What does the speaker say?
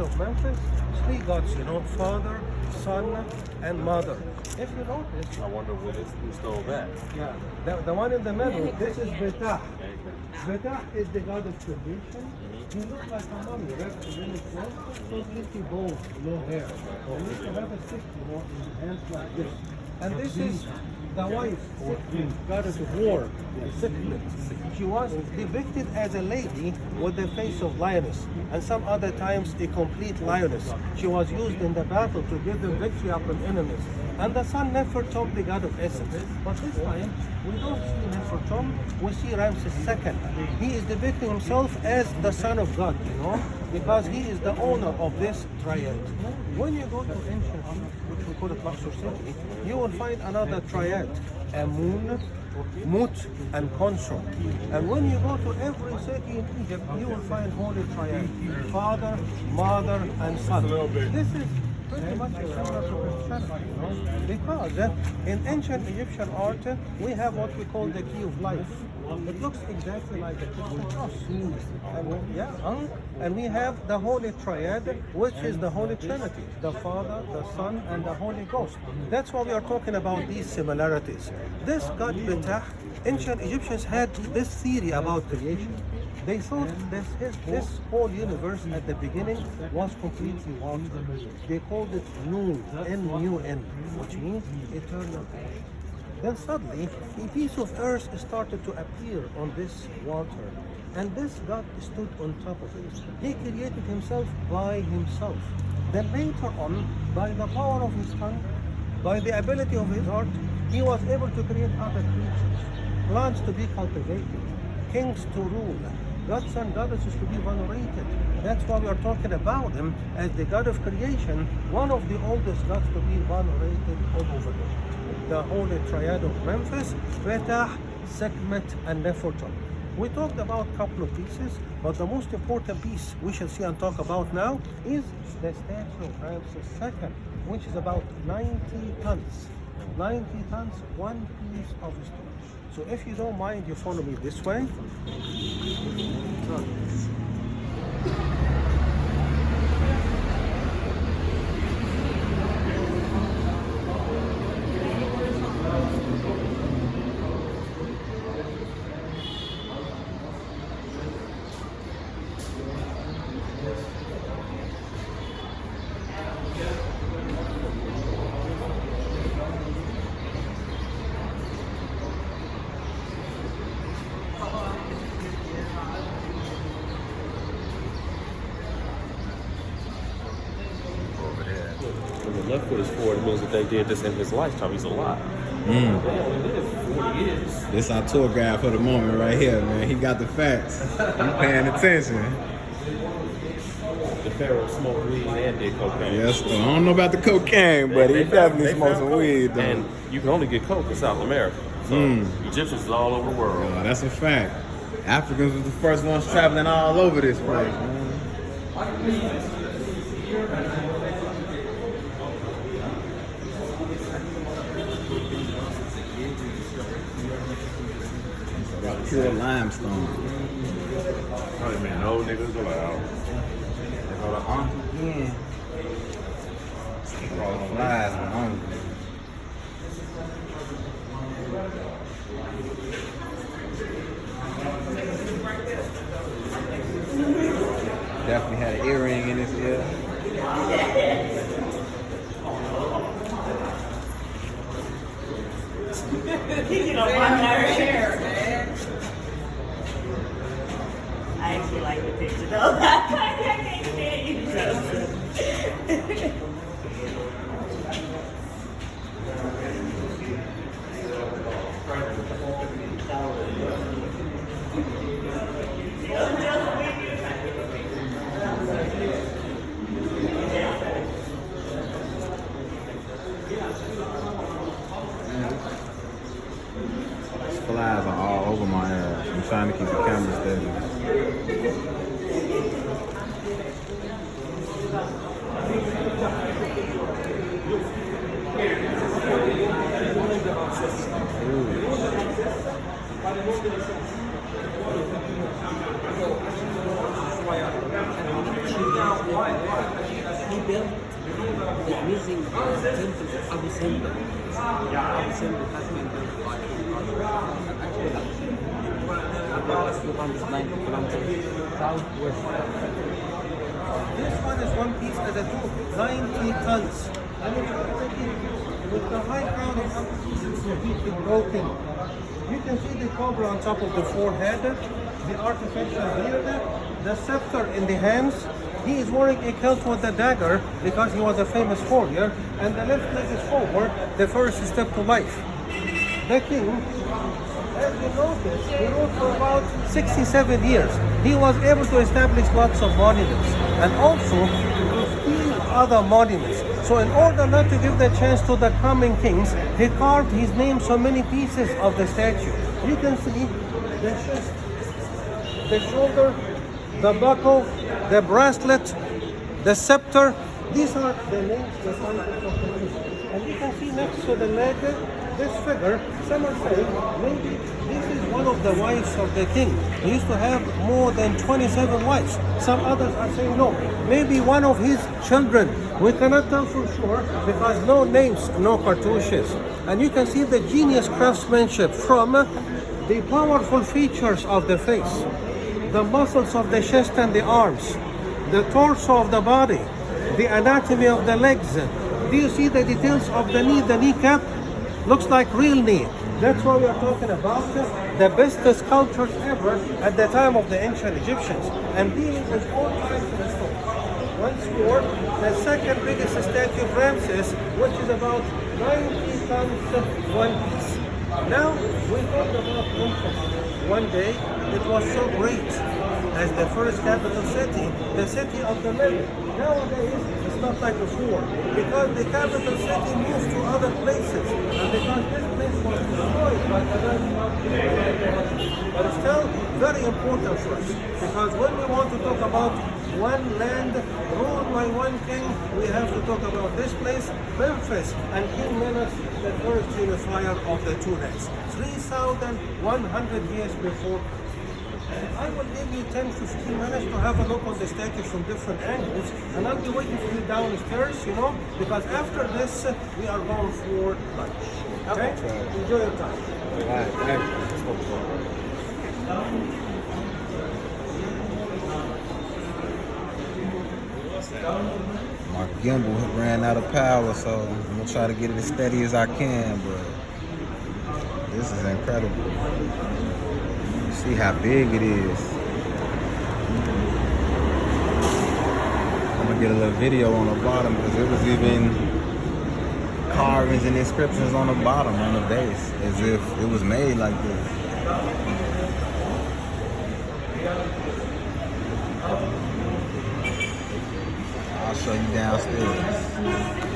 of Memphis, three gods, you know, Father, Son, and Mother. If you notice, I wonder who stole that. yeah, the one in the middle, this is Ptah. Ptah is the god of creation. He looks like a mummy, wrapped in his clothes, completely bald, no hair. He used to have a stick, you know, in his hands like this. And this is the wife, Sekhmet, goddess of war, Sekhmet. She was depicted as a lady with the face of lioness, and some other times a complete lioness. She was used in the battle to give them victory upon enemies. And the son Nefertem, the god of essence. But this time, we don't see Nefertem, we see Ramses II. He is depicting himself as the son of God, you know, because he is the owner of this triad. When you go to ancient Egypt, which we call it Luxor City, you will find another triad, Amun, Mut, and Consort. And when you go to every city in Egypt, you will find Holy Triad, Father, Mother, and Son. This is pretty much similar to Christianity, you know? Because in ancient Egyptian art, we have what we call the key of life. It looks exactly like a crystal cross. And we have the Holy Triad, which is the Holy Trinity, the Father, the Son, and the Holy Ghost. That's why we are talking about these similarities. This god Ptah, ancient Egyptians had this theory about creation. They thought this whole universe at the beginning was completely water. They called it Nun, N-U-N, which means eternal ash. Then suddenly, a piece of earth started to appear on this water, and this god stood on top of it. He created himself by himself. Then later on, by the power of his tongue, by the ability of his art, he was able to create other creatures, plants to be cultivated, kings to rule, gods and goddesses to be venerated. That's why we are talking about him as the god of creation, one of the oldest gods to be venerated all over the world. The Holy Triad of Memphis, Ptah, Sekhmet, and Nefertem. We talked about a couple of pieces, but the most important piece we shall see and talk about now is the statue of Ramses II, which is about 90 tons. 90 tons, one piece of stone. So if you don't mind, you follow me this way. The left foot is forward. It means that they did this in his lifetime. He's alive. They only lived 40 years. This our tour guide for the moment right here, man. He got the facts. I'm paying attention. The Pharaoh smoked weed and did cocaine. Yes, I don't know about the cocaine, but he definitely smoked some weed, though. And you can only get coke in South America. So Egyptians is all over the world. That's a fact. Africans was the first ones traveling all over this place, man. Pure limestone. Probably man, no niggas allowed. They go to Uncle again. All the flies are hungry. Definitely had an earring in his ear. You know, my hair, man. I actually like the picture though. I can't stand you, Joseph. Flies are all over my ass. I'm trying to keep the camera steady. Ooh. Abu Simbel. Abu Simbel has been built by about 290 kilometers southwest. This one is one piece as a tool, 90 tons. I mean, with the high ground of broken. You can see the cobra on top of the forehead, the artificial beard, the scepter in the hands. He is wearing a kilt with a dagger because he was a famous warrior, and the left leg is forward, the first step to life. The king, as you notice, he ruled for about 67 years. He was able to establish lots of monuments and also to steal other monuments. So in order not to give the chance to the coming kings, he carved his name so many pieces of the statue. You can see the chest, the shoulder, the buckle, the bracelet, the scepter. These are the names, the titles of the king. And you can see next to the leg, this figure, some are saying maybe this is one of the wives of the king. He used to have more than 27 wives. Some others are saying no, maybe one of his children. We cannot tell for sure because no names, no cartouches. And you can see the genius craftsmanship from the powerful features of the face, the muscles of the chest and the arms, the torso of the body, the anatomy of the legs. Do you see the details of the knee, the kneecap? Looks like real knee. That's what we are talking about. The best sculptures ever at the time of the ancient Egyptians. And dealing with all kinds of stones. Once more, the second biggest statue of Ramses, which is about 90 tons one piece. Now, we talk about Memphis. One day, it was so great as the first capital city, the city of the living. Nowadays, it's not like before, because the capital city moved to other places, and because this place was destroyed by the but it's still very important for us, because when we want to talk about one land ruled by one king, we have to talk about this place, Memphis, and King Menes, the first unifier of the two lands, 3,100 years before. I will give you 10-15 minutes to have a look on the statue from different angles, and I'll be waiting for you downstairs, because after this, we are going for lunch. Okay? Enjoy your time. My gimbal ran out of power, so I'm gonna try to get it as steady as I can, but this is incredible. You see how big it is. I'm gonna get a little video on the bottom because it was even carvings and inscriptions on the bottom on the base as if it was made like this. I'll show you downstairs.